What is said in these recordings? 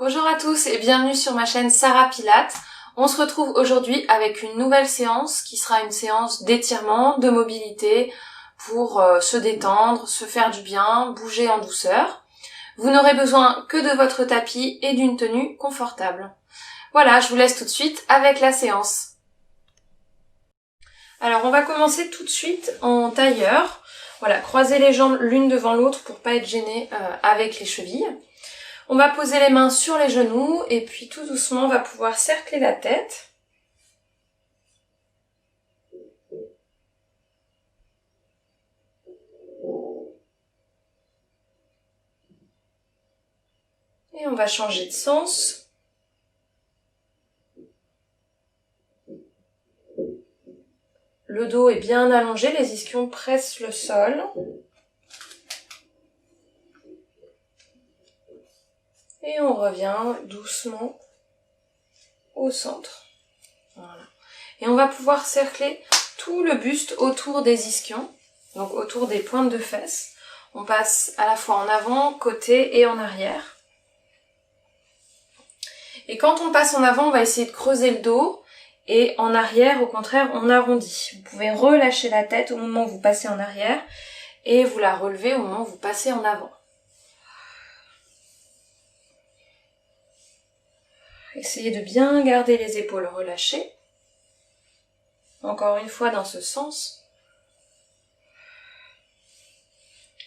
Bonjour à tous et bienvenue sur ma chaîne Sarah Pilates. On se retrouve aujourd'hui avec une nouvelle séance qui sera une séance d'étirement, de mobilité pour se détendre, se faire du bien, bouger en douceur. Vous n'aurez besoin que de votre tapis et d'une tenue confortable. Voilà, je vous laisse tout de suite avec la séance. Alors on va commencer tout de suite en tailleur. Voilà, croiser les jambes l'une devant l'autre pour pas être gêné avec les chevilles. On va poser les mains sur les genoux et puis tout doucement on va pouvoir cercler la tête. Et on va changer de sens. Le dos est bien allongé, les ischions pressent le sol. Et on revient doucement au centre. Voilà. Et on va pouvoir cercler tout le buste autour des ischions, donc autour des pointes de fesses. On passe à la fois en avant, côté et en arrière. Et quand on passe en avant, on va essayer de creuser le dos. Et en arrière, au contraire, on arrondit. Vous pouvez relâcher la tête au moment où vous passez en arrière et vous la relevez au moment où vous passez en avant. Essayez de bien garder les épaules relâchées. Encore une fois dans ce sens.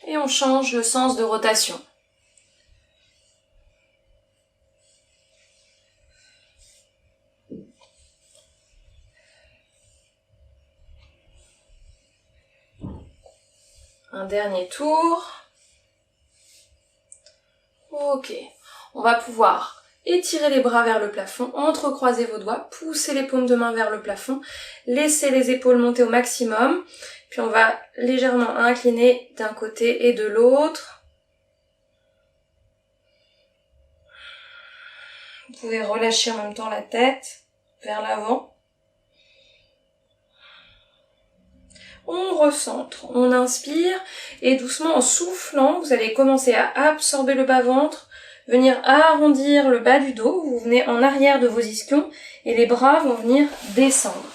Et on change le sens de rotation. Un dernier tour. Ok. On va pouvoir étirer les bras vers le plafond, entrecroiser vos doigts, pousser les paumes de main vers le plafond, laisser les épaules monter au maximum, puis on va légèrement incliner d'un côté et de l'autre. Vous pouvez relâcher en même temps la tête vers l'avant. On recentre, on inspire et doucement en soufflant, vous allez commencer à absorber le bas-ventre, venir arrondir le bas du dos, vous venez en arrière de vos ischions et les bras vont venir descendre.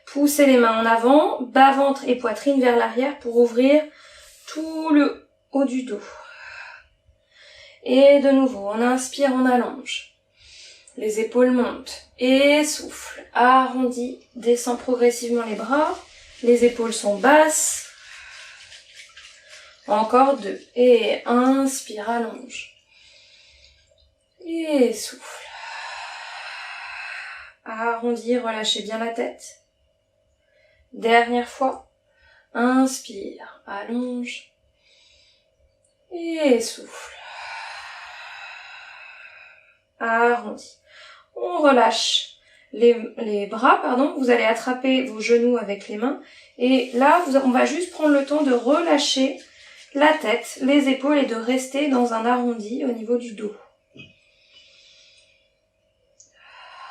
Poussez les mains en avant, bas-ventre et poitrine vers l'arrière pour ouvrir tout le haut du dos. Et de nouveau, on inspire, on allonge. Les épaules montent et souffle, arrondi, descend progressivement les bras, les épaules sont basses. Encore deux. Et inspire, allonge. Et souffle. Arrondi, relâchez bien la tête. Dernière fois. Inspire, allonge. Et souffle. Arrondi. On relâche les bras, vous allez attraper vos genoux avec les mains. Et là, on va juste prendre le temps de relâcher la tête, les épaules et de rester dans un arrondi au niveau du dos.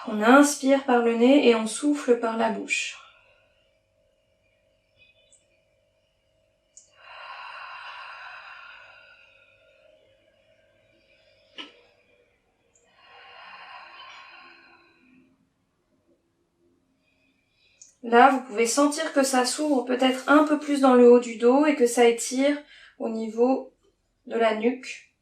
On inspire par le nez et on souffle par la bouche. Là, vous pouvez sentir que ça s'ouvre peut-être un peu plus dans le haut du dos et que ça étire au niveau de la nuque.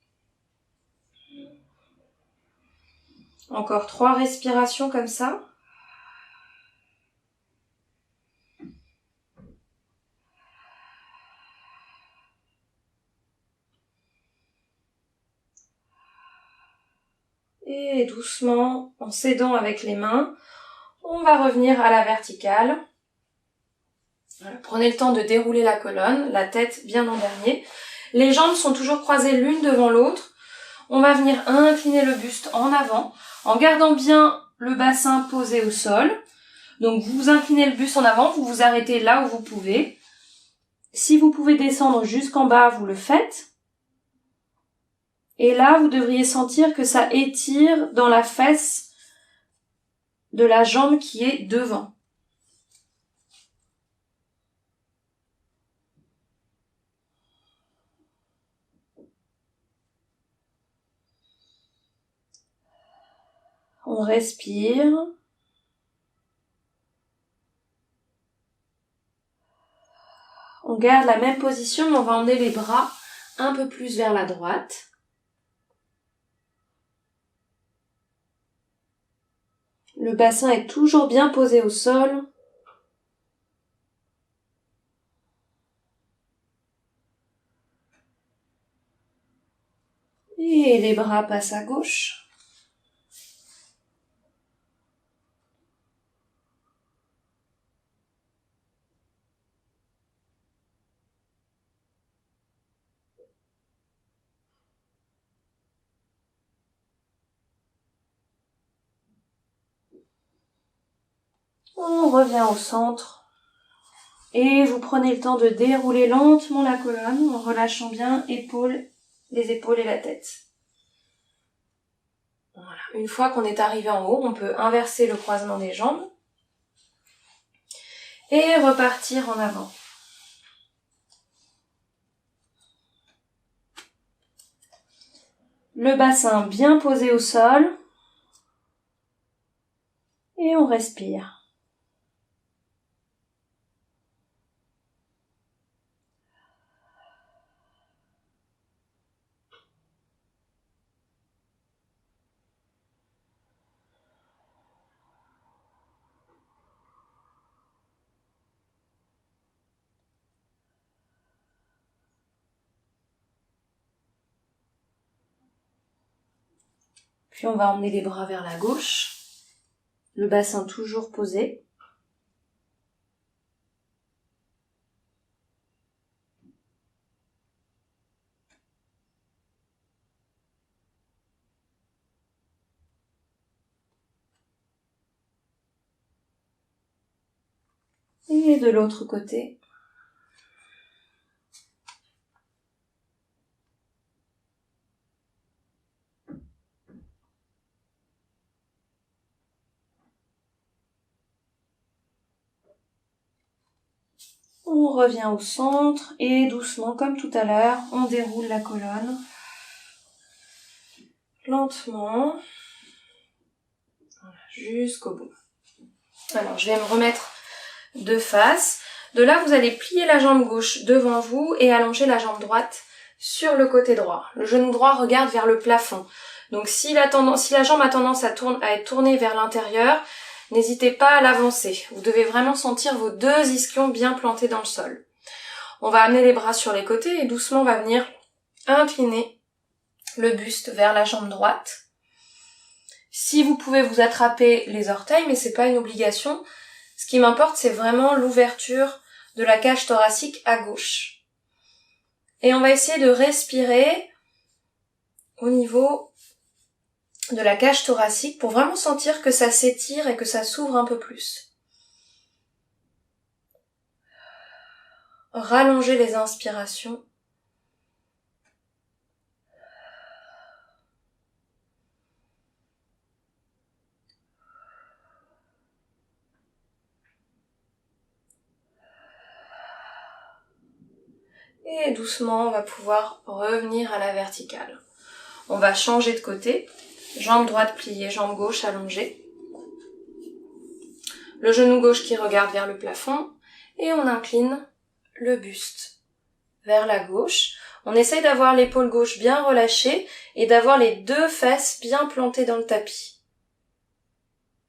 Encore 3 respirations comme ça. Et doucement, en s'aidant avec les mains, on va revenir à la verticale. Voilà, prenez le temps de dérouler la colonne, la tête bien en dernier. Les jambes sont toujours croisées l'une devant l'autre. On va venir incliner le buste en avant, en gardant bien le bassin posé au sol. Donc vous inclinez le buste en avant, vous vous arrêtez là où vous pouvez. Si vous pouvez descendre jusqu'en bas, vous le faites. Et là, vous devriez sentir que ça étire dans la fesse de la jambe qui est devant. On respire. On garde la même position, mais on va emmener les bras un peu plus vers la droite. Le bassin est toujours bien posé au sol. Et les bras passent à gauche. On revient au centre. Et vous prenez le temps de dérouler lentement la colonne en relâchant bien les épaules et la tête. Voilà. Une fois qu'on est arrivé en haut, on peut inverser le croisement des jambes et repartir en avant. Le bassin bien posé au sol et on respire. Puis on va emmener les bras vers la gauche, le bassin toujours posé. Et de l'autre côté. On revient au centre et doucement, comme tout à l'heure, on déroule la colonne. Lentement. Voilà, jusqu'au bout. Alors, je vais me remettre de face. De là, vous allez plier la jambe gauche devant vous et allonger la jambe droite sur le côté droit. Le genou droit regarde vers le plafond. Donc, si la jambe a tendance à être tournée vers l'intérieur, n'hésitez pas à l'avancer. Vous devez vraiment sentir vos deux ischions bien plantés dans le sol. On va amener les bras sur les côtés et doucement on va venir incliner le buste vers la jambe droite. Si vous pouvez vous attraper les orteils, mais c'est pas une obligation. Ce qui m'importe, c'est vraiment l'ouverture de la cage thoracique à gauche. Et on va essayer de respirer au niveau de la cage thoracique pour vraiment sentir que ça s'étire et que ça s'ouvre un peu plus. Rallonger les inspirations. Et doucement, on va pouvoir revenir à la verticale. On va changer de côté. Jambe droite pliée, jambe gauche allongée. Le genou gauche qui regarde vers le plafond. Et on incline le buste vers la gauche. On essaye d'avoir l'épaule gauche bien relâchée et d'avoir les deux fesses bien plantées dans le tapis.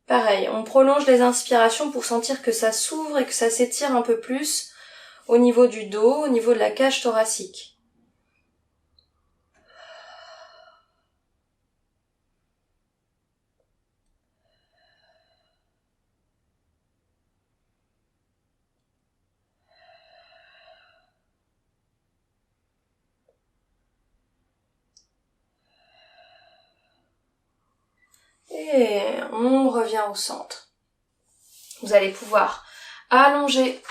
Pareil, on prolonge les inspirations pour sentir que ça s'ouvre et que ça s'étire un peu plus au niveau du dos, au niveau de la cage thoracique. Et on revient au centre. Vous allez pouvoir allonger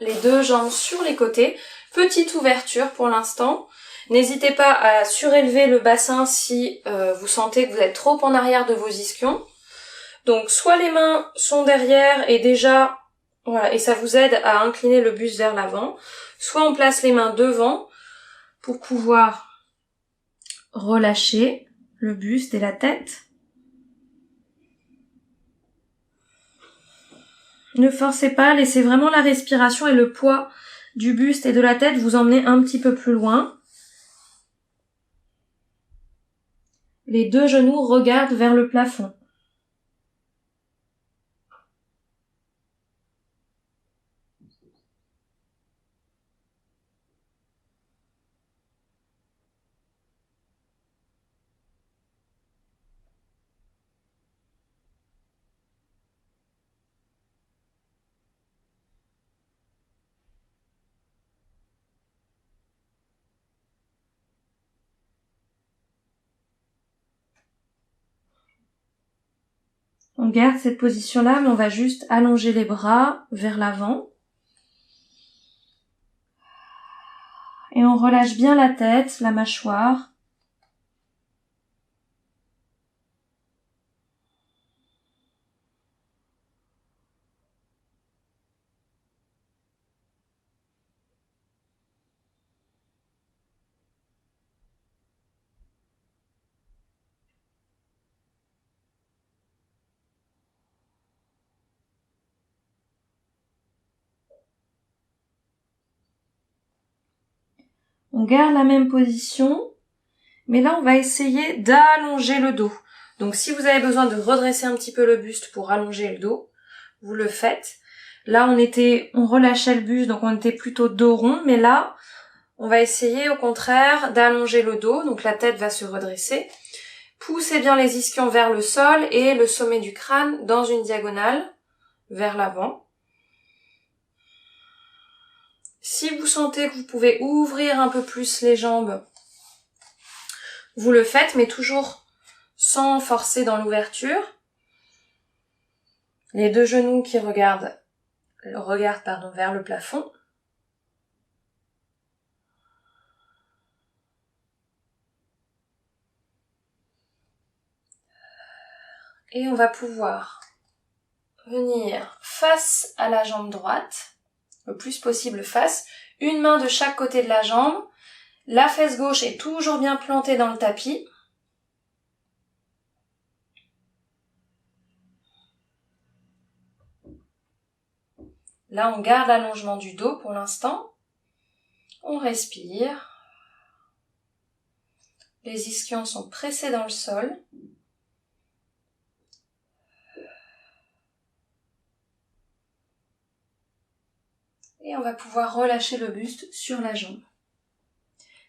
les deux jambes sur les côtés. Petite ouverture pour l'instant. N'hésitez pas à surélever le bassin si vous sentez que vous êtes trop en arrière de vos ischions. Donc soit les mains sont derrière et déjà, voilà, et ça vous aide à incliner le buste vers l'avant. Soit on place les mains devant pour pouvoir relâcher le buste et la tête. Ne forcez pas, laissez vraiment la respiration et le poids du buste et de la tête vous emmener un petit peu plus loin. Les deux genoux regardent vers le plafond. On garde cette position-là, mais on va juste allonger les bras vers l'avant. Et on relâche bien la tête, la mâchoire. On garde la même position, mais là on va essayer d'allonger le dos. Donc si vous avez besoin de redresser un petit peu le buste pour allonger le dos, vous le faites. Là on relâchait le buste, donc on était plutôt dos rond, mais là on va essayer au contraire d'allonger le dos, donc la tête va se redresser. Poussez bien les ischions vers le sol et le sommet du crâne dans une diagonale vers l'avant. Si vous sentez que vous pouvez ouvrir un peu plus les jambes, vous le faites, mais toujours sans forcer dans l'ouverture. Les deux genoux qui regardent vers le plafond. Et on va pouvoir venir face à la jambe droite, le plus possible face, une main de chaque côté de la jambe. La fesse gauche est toujours bien plantée dans le tapis. Là, on garde l'allongement du dos pour l'instant. On respire. Les ischions sont pressés dans le sol. Et on va pouvoir relâcher le buste sur la jambe.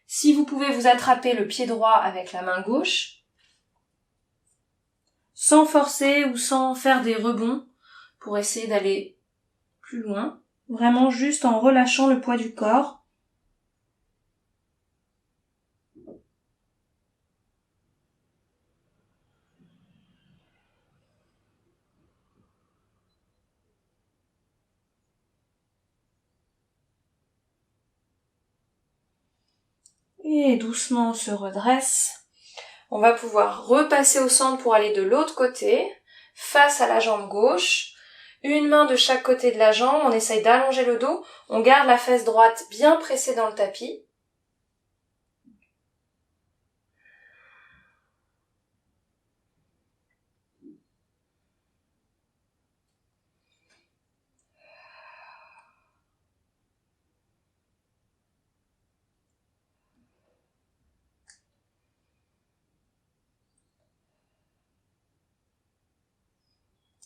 Si vous pouvez vous attraper le pied droit avec la main gauche, sans forcer ou sans faire des rebonds pour essayer d'aller plus loin, vraiment juste en relâchant le poids du corps. Et doucement on se redresse. On va pouvoir repasser au centre pour aller de l'autre côté, face à la jambe gauche. Une main de chaque côté de la jambe, on essaye d'allonger le dos. On garde la fesse droite bien pressée dans le tapis.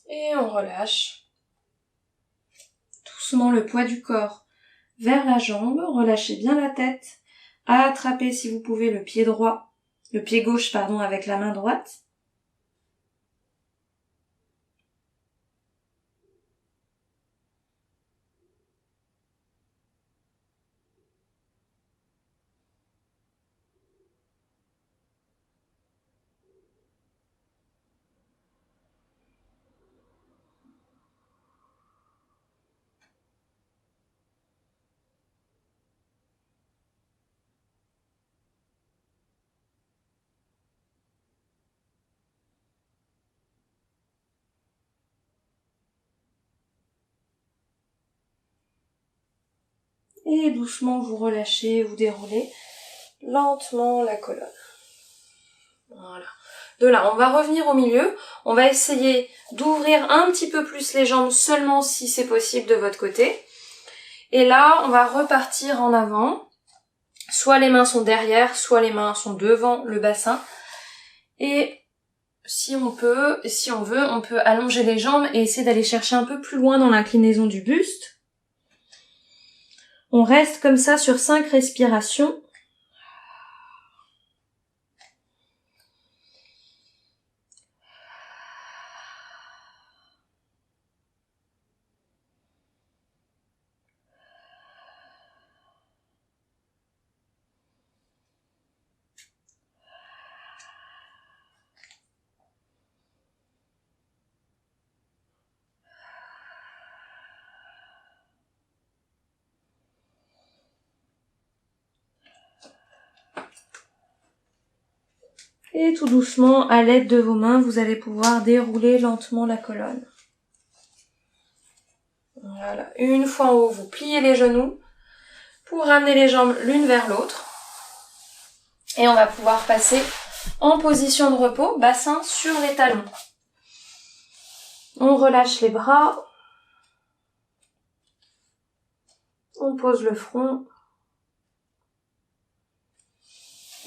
Et on relâche. Doucement le poids du corps vers la jambe, relâchez bien la tête. Attrapez si vous pouvez le pied gauche avec la main droite. Et doucement vous relâchez, vous déroulez lentement la colonne. Voilà. de là. On va revenir au milieu, on va essayer d'ouvrir un petit peu plus les jambes seulement si c'est possible de votre côté. Et là, on va repartir en avant. Soit les mains sont derrière, soit les mains sont devant le bassin. Et si on veut, on peut allonger les jambes et essayer d'aller chercher un peu plus loin dans l'inclinaison du buste. On reste comme ça sur 5 respirations. Et tout doucement, à l'aide de vos mains, vous allez pouvoir dérouler lentement la colonne. Voilà. Une fois en haut, vous pliez les genoux pour ramener les jambes l'une vers l'autre. Et on va pouvoir passer en position de repos, bassin sur les talons. On relâche les bras. On pose le front.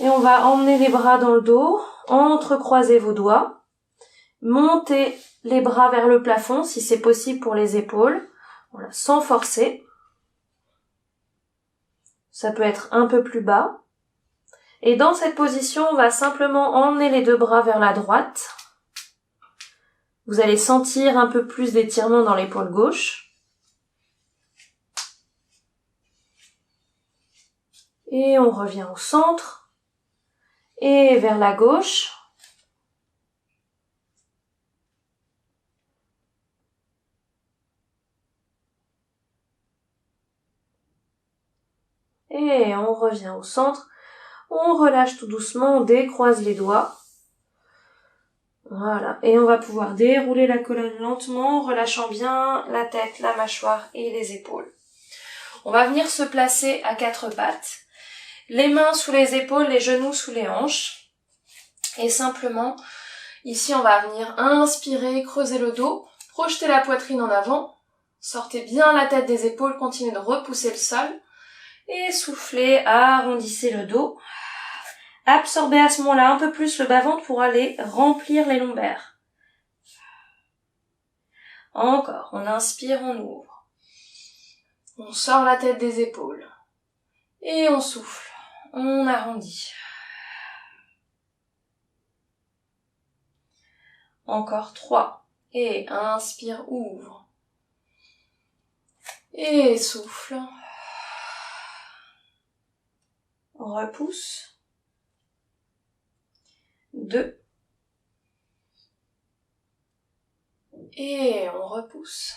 Et on va emmener les bras dans le dos, entrecroiser vos doigts, montez les bras vers le plafond si c'est possible pour les épaules, voilà, sans forcer. Ça peut être un peu plus bas. Et dans cette position, on va simplement emmener les deux bras vers la droite. Vous allez sentir un peu plus d'étirement dans l'épaule gauche. Et on revient au centre. Et vers la gauche. Et on revient au centre. On relâche tout doucement, on décroise les doigts. Voilà. Et on va pouvoir dérouler la colonne lentement, en relâchant bien la tête, la mâchoire et les épaules. On va venir se placer à 4 pattes. Les mains sous les épaules, les genoux sous les hanches. Et simplement, ici on va venir inspirer, creuser le dos, projeter la poitrine en avant, sortez bien la tête des épaules, continuez de repousser le sol, et soufflez, arrondissez le dos. Absorbez à ce moment-là un peu plus le bas-ventre pour aller remplir les lombaires. Encore, on inspire, on ouvre. On sort la tête des épaules. Et on souffle. On arrondit. Encore 3. Et inspire, ouvre. Et souffle. On repousse. 2. Et on repousse.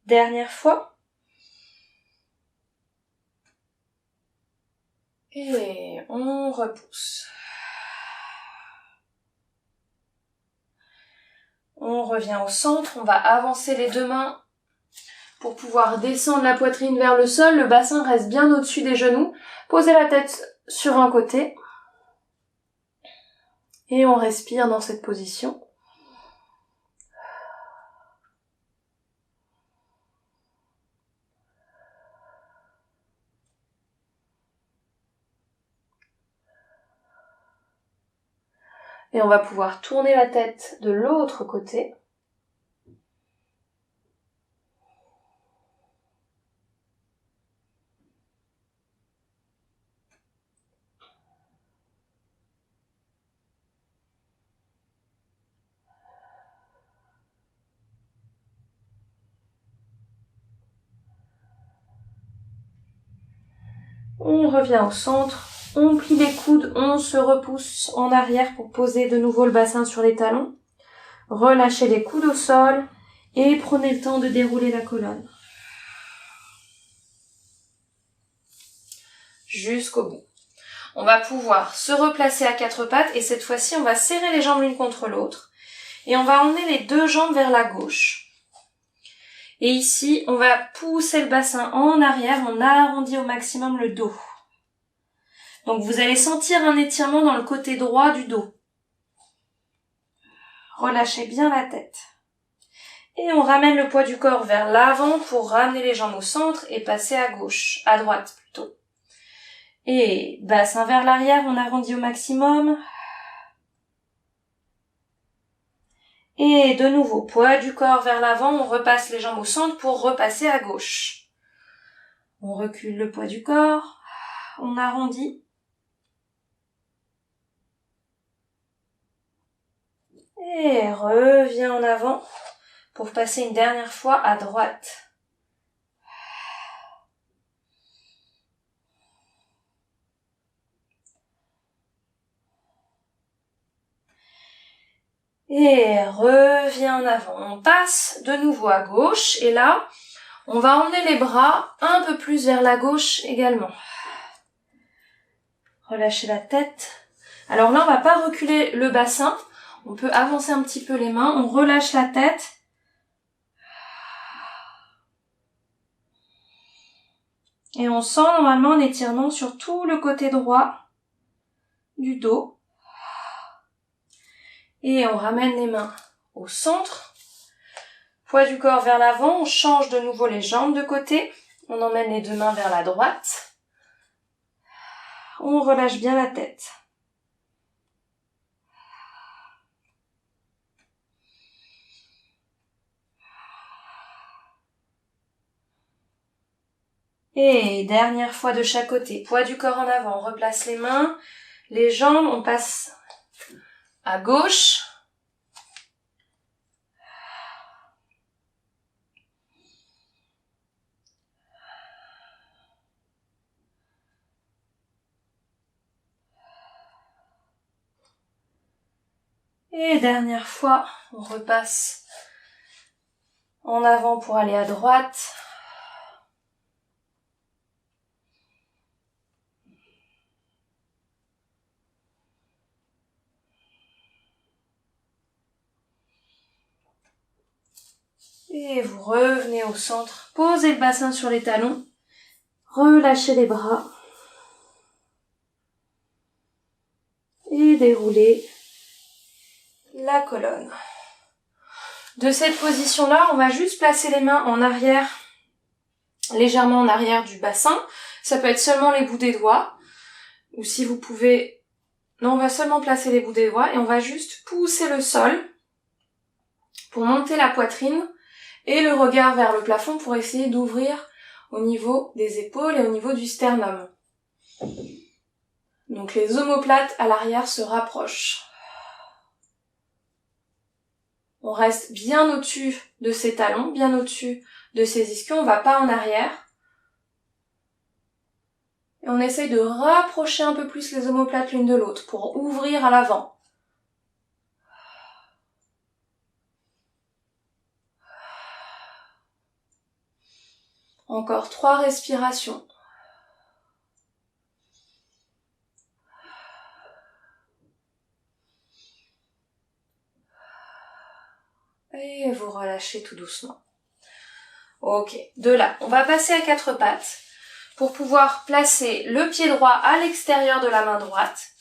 Dernière fois. Et on repousse. On revient au centre, on va avancer les deux mains pour pouvoir descendre la poitrine vers le sol. Le bassin reste bien au-dessus des genoux. Posez la tête sur un côté. Et on respire dans cette position. Et on va pouvoir tourner la tête de l'autre côté. On revient au centre. On plie les coudes, on se repousse en arrière pour poser de nouveau le bassin sur les talons. Relâchez les coudes au sol et prenez le temps de dérouler la colonne. Jusqu'au bout. On va pouvoir se replacer à 4 pattes et cette fois-ci, on va serrer les jambes l'une contre l'autre et on va emmener les deux jambes vers la gauche. Et ici, on va pousser le bassin en arrière, on arrondit au maximum le dos. Donc vous allez sentir un étirement dans le côté droit du dos. Relâchez bien la tête. Et on ramène le poids du corps vers l'avant pour ramener les jambes au centre et passer à gauche, à droite plutôt. Et bassin vers l'arrière, on arrondit au maximum. Et de nouveau, poids du corps vers l'avant, on repasse les jambes au centre pour repasser à gauche. On recule le poids du corps, on arrondit. Et revient en avant pour passer une dernière fois à droite. Et revient en avant. On passe de nouveau à gauche et là, on va emmener les bras un peu plus vers la gauche également. Relâchez la tête. Alors là, on va pas reculer le bassin. On peut avancer un petit peu les mains. On relâche la tête. Et on sent normalement un étirement sur tout le côté droit du dos. Et on ramène les mains au centre. Poids du corps vers l'avant. On change de nouveau les jambes de côté. On emmène les deux mains vers la droite. On relâche bien la tête. Et dernière fois de chaque côté. Poids du corps en avant. On replace les mains. Les jambes, on passe à gauche. Et dernière fois, on repasse en avant pour aller à droite. Et vous revenez au centre. Posez le bassin sur les talons. Relâchez les bras. Et déroulez la colonne. De cette position-là, on va juste placer les mains en arrière, légèrement en arrière du bassin. Ça peut être seulement les bouts des doigts. Ou si vous pouvez... Non, on va seulement placer les bouts des doigts et on va juste pousser le sol pour monter la poitrine et le regard vers le plafond pour essayer d'ouvrir au niveau des épaules et au niveau du sternum. Donc les omoplates à l'arrière se rapprochent. On reste bien au-dessus de ses talons, bien au-dessus de ses ischions, on ne va pas en arrière. Et on essaye de rapprocher un peu plus les omoplates l'une de l'autre pour ouvrir à l'avant. Encore 3 respirations. Et vous relâchez tout doucement. Ok, de là, on va passer à 4 pattes pour pouvoir placer le pied droit à l'extérieur de la main droite.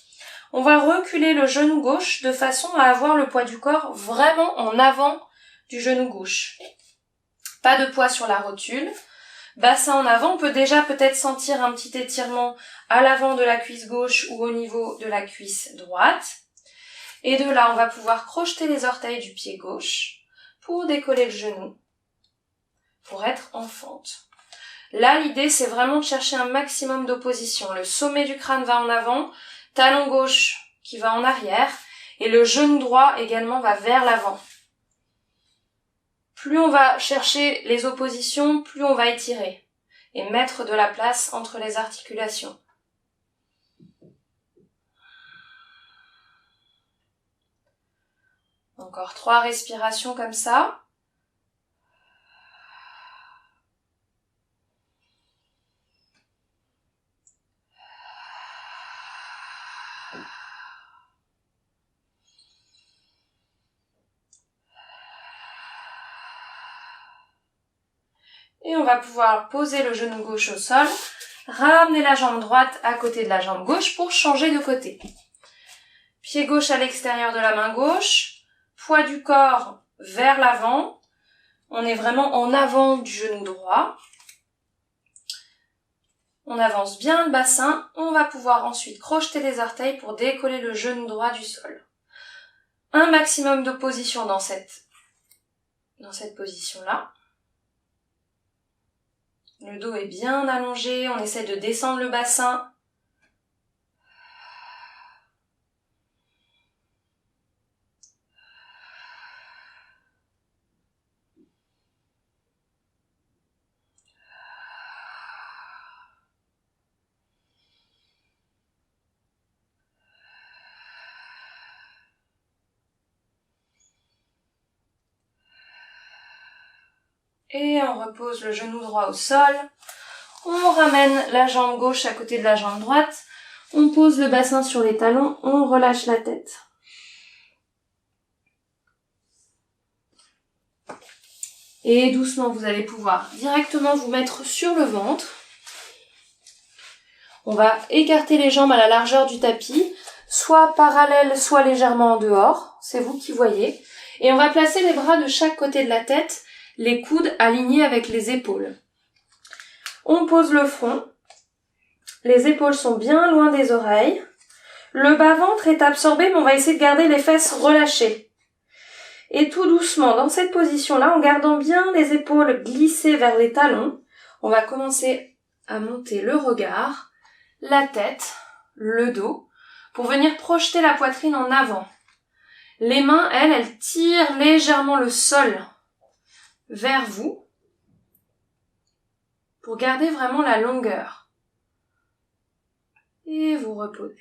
On va reculer le genou gauche de façon à avoir le poids du corps vraiment en avant du genou gauche. Pas de poids sur la rotule. Bassin en avant, on peut déjà peut-être sentir un petit étirement à l'avant de la cuisse gauche ou au niveau de la cuisse droite. Et de là, on va pouvoir crocheter les orteils du pied gauche pour décoller le genou, pour être en fente. Là, l'idée, c'est vraiment de chercher un maximum d'opposition. Le sommet du crâne va en avant, talon gauche qui va en arrière, et le genou droit également va vers l'avant. Plus on va chercher les oppositions, plus on va étirer et mettre de la place entre les articulations. Encore 3 respirations comme ça. Et on va pouvoir poser le genou gauche au sol Ramenez la jambe droite à côté de la jambe gauche pour changer de côté. Pied gauche à l'extérieur de la main gauche, poids du corps vers l'avant. On est vraiment en avant du genou droit. On avance bien le bassin. On va pouvoir ensuite crocheter les orteils pour décoller le genou droit du sol. Un maximum de position dans cette position-là. Le dos est bien allongé. On essaie de descendre le bassin. Et on repose le genou droit au sol. On ramène la jambe gauche à côté de la jambe droite. On pose le bassin sur les talons. On relâche la tête. Et doucement, vous allez pouvoir directement vous mettre sur le ventre. On va écarter les jambes à la largeur du tapis, soit parallèles, soit légèrement en dehors. C'est vous qui voyez. Et on va placer les bras de chaque côté de la tête, les coudes alignés avec les épaules. On pose le front. Les épaules sont bien loin des oreilles. Le bas-ventre est absorbé, mais on va essayer de garder les fesses relâchées. Et tout doucement, dans cette position-là, en gardant bien les épaules glissées vers les talons, on va commencer à monter le regard, la tête, le dos, pour venir projeter la poitrine en avant. Les mains, elles tirent légèrement le sol vers vous pour garder vraiment la longueur. Et vous reposez.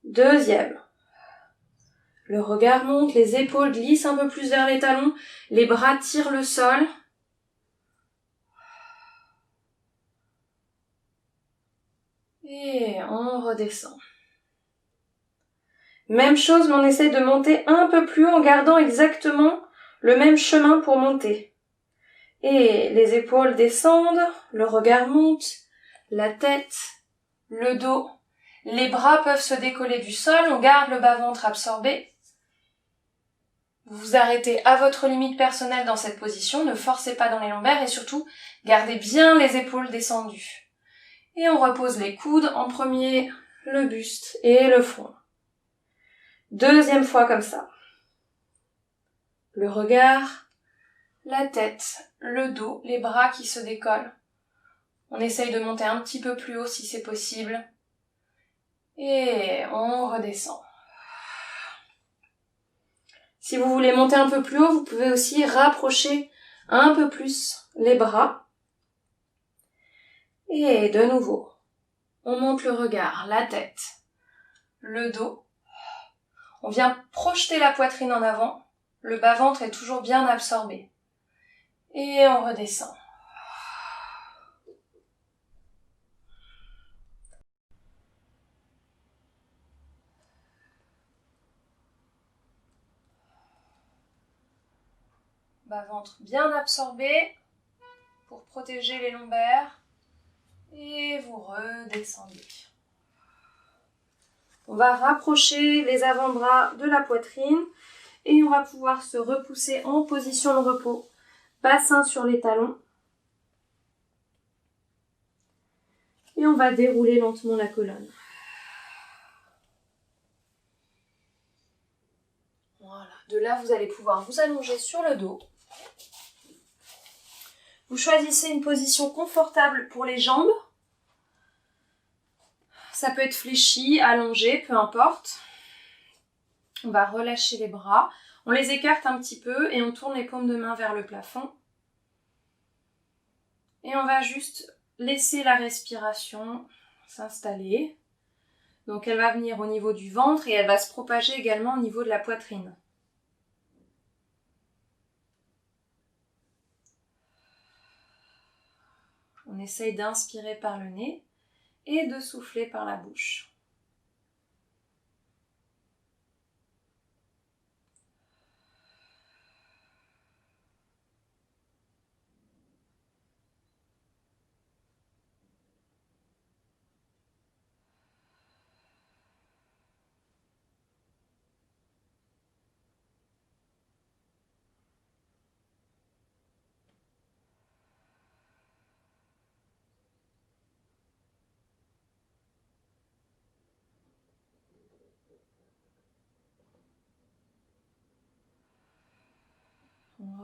Deuxième. Le regard monte, les épaules glissent un peu plus vers les talons, les bras tirent le sol. Et on redescend. Même chose, mais on essaie de monter un peu plus haut en gardant exactement le même chemin pour monter. Et les épaules descendent, le regard monte, la tête, le dos. Les bras peuvent se décoller du sol, on garde le bas-ventre absorbé. Vous vous arrêtez à votre limite personnelle dans cette position, ne forcez pas dans les lombaires et surtout, gardez bien les épaules descendues. Et on repose les coudes, en premier le buste et le front. Deuxième fois comme ça. Le regard, la tête, le dos, les bras qui se décollent. On essaye de monter un petit peu plus haut si c'est possible. Et on redescend. Si vous voulez monter un peu plus haut, vous pouvez aussi rapprocher un peu plus les bras. Et de nouveau, on monte le regard, la tête, le dos. On vient projeter la poitrine en avant. Le bas-ventre est toujours bien absorbé. Et on redescend. Bas-ventre bien absorbé pour protéger les lombaires. Et vous redescendez. On va rapprocher les avant-bras de la poitrine et on va pouvoir se repousser en position de repos. Bassin sur les talons. Et on va dérouler lentement la colonne. Voilà. De là, vous allez pouvoir vous allonger sur le dos. Vous choisissez une position confortable pour les jambes. Ça peut être fléchi, allongé, peu importe. On va relâcher les bras. On les écarte un petit peu et on tourne les paumes de main vers le plafond. Et on va juste laisser la respiration s'installer. Donc elle va venir au niveau du ventre et elle va se propager également au niveau de la poitrine. On essaye d'inspirer par le nez et de souffler par la bouche.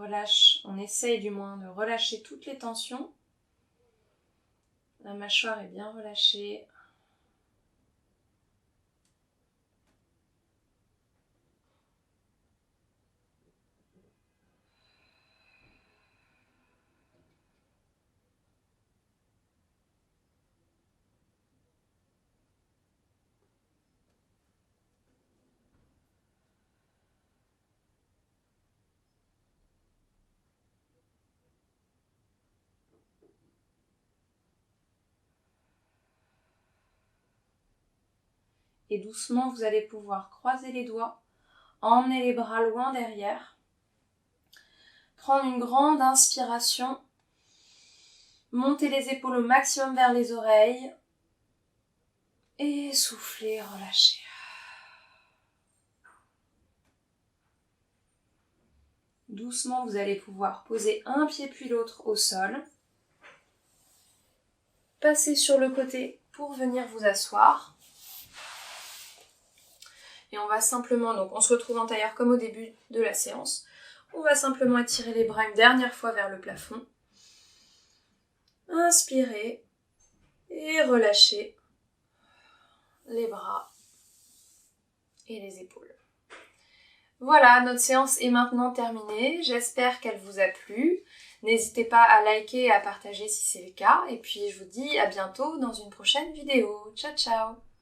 relâche, on essaye du moins de relâcher toutes les tensions. La mâchoire est bien relâchée. Et doucement, vous allez pouvoir croiser les doigts, emmener les bras loin derrière, prendre une grande inspiration, monter les épaules au maximum vers les oreilles et souffler, relâcher. Doucement, vous allez pouvoir poser un pied puis l'autre au sol, passer sur le côté pour venir vous asseoir. Et on va simplement, donc on se retrouve en tailleur comme au début de la séance. On va simplement étirer les bras une dernière fois vers le plafond. Inspirez et relâchez les bras et les épaules. Voilà, notre séance est maintenant terminée. J'espère qu'elle vous a plu. N'hésitez pas à liker et à partager si c'est le cas. Et puis je vous dis à bientôt dans une prochaine vidéo. Ciao ciao!